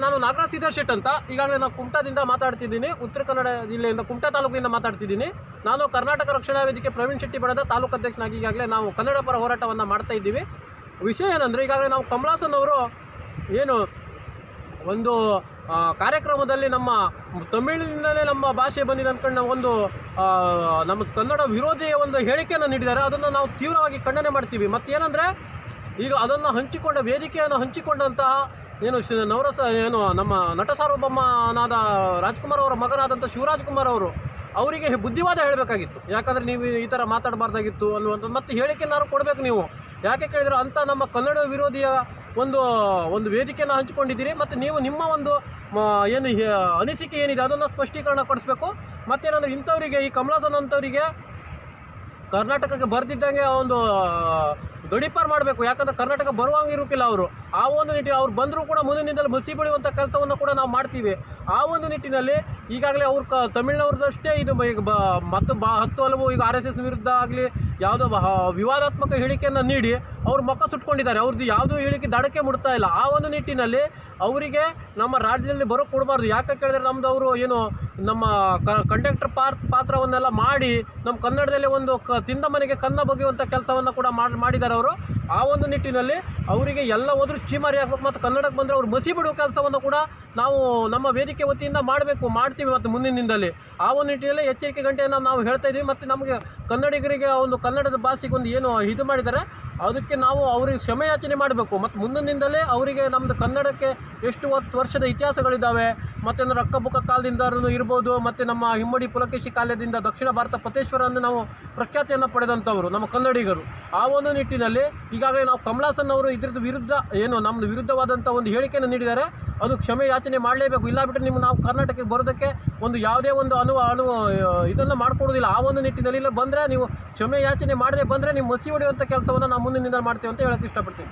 ನಾನು ನಾಗರಾಜ್ ಸಿದ್ದೇಶ್ ಶೆಟ್ ಅಂತ. ಈಗಾಗಲೇ ನಾನು ಕುಮಟಾದಿಂದ ಮಾತಾಡ್ತಿದ್ದೀನಿ, ಉತ್ತರ ಕನ್ನಡ ಜಿಲ್ಲೆಯಿಂದ ಕುಮಟಾ ತಾಲೂಕಿನಿಂದ ಮಾತಾಡ್ತಿದ್ದೀನಿ. ನಾನು ಕರ್ನಾಟಕ ರಕ್ಷಣಾ ವೇದಿಕೆ ಪ್ರವೀಣ್ ಶೆಟ್ಟಿ ಬಣದ ತಾಲೂಕು ಅಧ್ಯಕ್ಷನಾಗಿ ಈಗಾಗಲೇ ನಾವು ಕನ್ನಡ ಪರ ಹೋರಾಟವನ್ನು ಮಾಡ್ತಾ ಇದ್ದೀವಿ. ವಿಷಯ ಏನಂದರೆ, ಈಗಾಗಲೇ ನಾವು ಕಮಲಾಸನ್ ಅವರು ಏನು ಒಂದು ಕಾರ್ಯಕ್ರಮದಲ್ಲಿ ನಮ್ಮ ತಮಿಳಿನಿಂದಲೇ ನಮ್ಮ ಭಾಷೆ ಬಂದಿದೆ ಅಂದ್ಕೊಂಡು ಒಂದು ನಮ್ಮ ಕನ್ನಡ ವಿರೋಧಿಯ ಒಂದು ಹೇಳಿಕೆಯನ್ನು ನೀಡಿದ್ದಾರೆ. ಅದನ್ನು ನಾವು ತೀವ್ರವಾಗಿ ಖಂಡನೆ ಮಾಡ್ತೀವಿ. ಮತ್ತೇನೆಂದರೆ, ಈಗ ಅದನ್ನು ವೇದಿಕೆಯನ್ನು ಹಂಚಿಕೊಂಡಂತಹ ಏನು ನಮ್ಮ ನಟ ಸಾರ್ವಭೌಮನಾದ ರಾಜ್ಕುಮಾರ್ ಅವರ ಮಗನಾದಂಥ ಶಿವರಾಜ್ ಕುಮಾರ್ ಅವರಿಗೆ ಬುದ್ಧಿವಾದ ಹೇಳಬೇಕಾಗಿತ್ತು. ಯಾಕಂದರೆ ನೀವು ಈ ಥರ ಮಾತಾಡಬಾರ್ದಾಗಿತ್ತು ಅನ್ನುವಂಥದ್ದು. ಮತ್ತು ಹೇಳಿಕೆನಾದ್ರು ಕೊಡಬೇಕು ನೀವು. ಯಾಕೆ ಕೇಳಿದ್ರೆ, ಅಂಥ ನಮ್ಮ ಕನ್ನಡ ವಿರೋಧಿಯ ಒಂದು ವೇದಿಕೆಯನ್ನು ಹಂಚಿಕೊಂಡಿದ್ದೀರಿ. ಮತ್ತು ನೀವು ನಿಮ್ಮ ಒಂದು ಏನು ಅನಿಸಿಕೆ ಏನಿದೆ ಅದನ್ನು ಸ್ಪಷ್ಟೀಕರಣ ಪಡಿಸ್ಬೇಕು. ಮತ್ತೇನಂದರೆ, ಇಂಥವರಿಗೆ ಈ ಕಮಲಾಸನ್ ಅಂಥವರಿಗೆ ಕರ್ನಾಟಕಕ್ಕೆ ಬರ್ತಿದ್ದಂಗೆ ಒಂದು ಗಡೀಪಾರು ಮಾಡಬೇಕು. ಯಾಕಂದರೆ ಕರ್ನಾಟಕ ಬರುವಂಗೆ ಇರೋಕ್ಕಿಲ್ಲ ಅವರು. ಆ ಒಂದು ನಿಟ್ಟಿನಲ್ಲಿ ಅವ್ರು ಬಂದರೂ ಕೂಡ ಮುಂದಿನಿಂದಲೇ ಮಸಿ ಬೆಳೆಯುವಂಥ ಕೆಲಸವನ್ನು ಕೂಡ ನಾವು ಮಾಡ್ತೀವಿ. ಆ ಒಂದು ನಿಟ್ಟಿನಲ್ಲಿ ಈಗಾಗಲೇ ಅವ್ರು ತಮಿಳಿನವ್ರದ್ದಷ್ಟೇ ಇದು ಮತ್ತು 10 ಹಲವು ಈಗ RSS ವಿರುದ್ಧ ಆಗಲಿ ಯಾವುದೋ ವಿವಾದಾತ್ಮಕ ಹೇಳಿಕೆಯನ್ನು ನೀಡಿ ಅವ್ರು ಮುಖ ಸುಟ್ಕೊಂಡಿದ್ದಾರೆ. ಅವ್ರದ್ದು ಯಾವುದೂ ಹೇಳಿಕೆ ದಡಕ್ಕೆ ಮುಡ್ತಾ ಇಲ್ಲ. ಆ ಒಂದು ನಿಟ್ಟಿನಲ್ಲಿ ಅವರಿಗೆ ನಮ್ಮ ರಾಜ್ಯದಲ್ಲಿ ಬರೋಕ್ಕೆ ಕೊಡಬಾರ್ದು. ಯಾಕೆ ಕೇಳಿದ್ರೆ, ನಮ್ಮದು ಅವರು ಏನು ನಮ್ಮ ಕಂಡಕ್ಟರ್ ಪಾತ್ರವನ್ನೆಲ್ಲ ಮಾಡಿ ನಮ್ಮ ಕನ್ನಡದಲ್ಲಿ ಒಂದು ತಿಂದ ಮನೆಗೆ ಕನ್ನ ಬಗೆಯುವಂಥ ಕೆಲಸವನ್ನು ಕೂಡ ಮಾಡಿದ್ದಾರೆ ಅವರು. ಆ ಒಂದು ನಿಟ್ಟಿನಲ್ಲಿ ಅವರಿಗೆ ಎಲ್ಲ ಹೋದರೂ ಚೀಮಾರಿ ಹಾಕ್ಬೇಕು. ಮತ್ತು ಕನ್ನಡಕ್ಕೆ ಬಂದರೆ ಅವ್ರು ಮಸಿ ಬಿಡುವ ಕೆಲಸವನ್ನು ಕೂಡ ನಾವು ನಮ್ಮ ವೇದಿಕೆ ವತಿಯಿಂದ ಮಾಡ್ತೀವಿ. ಮತ್ತು ಮುಂದಿನಿಂದಲೇ ಆ ಒಂದು ನಿಟ್ಟಿನಲ್ಲಿ ಎಚ್ಚರಿಕೆ ಗಂಟೆಯನ್ನು ನಾವು ಹೇಳ್ತಾ ಇದ್ದೀವಿ. ಮತ್ತು ನಮಗೆ ಕನ್ನಡಿಗರಿಗೆ ಒಂದು ಕನ್ನಡದ ಭಾಷೆಗೆ ಒಂದು ಏನು ಇದು ಮಾಡಿದ್ದಾರೆ, ಅದಕ್ಕೆ ನಾವು ಅವರಿಗೆ ಕ್ಷಮೆಯಾಚನೆ ಮಾಡಬೇಕು. ಮತ್ತು ಮುಂದಿನಿಂದಲೇ ಅವರಿಗೆ ನಮ್ಮದು ಕನ್ನಡಕ್ಕೆ ಎಷ್ಟು ವರ್ಷದ ಇತಿಹಾಸಗಳಿದ್ದಾವೆ. ಮತ್ತು ರೊಕ್ಕ ಬುಕ್ಕ ಕಾಲದಿಂದ ಇರ್ಬೋದು. ಮತ್ತು ನಮ್ಮ ಹಿಮ್ಮಡಿ ಪುಲಕೇಶಿ ಕಾಲದಿಂದ ದಕ್ಷಿಣ ಭಾರತ ಪತೇಶ್ವರ ನಾವು ಪ್ರಖ್ಯಾತಿಯನ್ನು ಪಡೆದಂಥವರು ನಮ್ಮ ಕನ್ನಡಿಗರು. ಆ ಒಂದು ನಿಟ್ಟಿನಲ್ಲಿ ಈಗಾಗಲೇ ನಾವು ಕಮಲಾಸನ್ ಅವರು ಇದ್ರದ್ದು ವಿರುದ್ಧ ಏನು ನಮ್ಮದು ವಿರುದ್ಧವಾದಂಥ ಒಂದು ಹೇಳಿಕೆಯನ್ನು ನೀಡಿದ್ದಾರೆ. ಅದು ಕ್ಷಮೆ ಯಾಚನೆ ಮಾಡಲೇಬೇಕು. ಇಲ್ಲ ಬಿಟ್ಟರೆ ನಿಮ್ಗೆ ನಾವು ಕರ್ನಾಟಕಕ್ಕೆ ಬರೋದಕ್ಕೆ ಒಂದು ಯಾವುದೇ ಒಂದು ಇದನ್ನು ಮಾಡಿಕೊಡೋದಿಲ್ಲ. ಆ ಒಂದು ನಿಟ್ಟಿನಲ್ಲಿ ಇಲ್ಲ ಬಂದರೆ ನೀವು ಕ್ಷಮೆ ಯಾಚನೆ ಮಾಡದೆ ಬಂದರೆ ನೀವು ಮಸಿ ಹೊಡೆಯುವಂಥ ಕೆಲಸವನ್ನು ನಾವು ಮುಂದಿನಿಂದ ಮಾಡ್ತೇವೆ ಅಂತ ಹೇಳೋಕ್ಕೆ ಇಷ್ಟಪಡ್ತೀನಿ.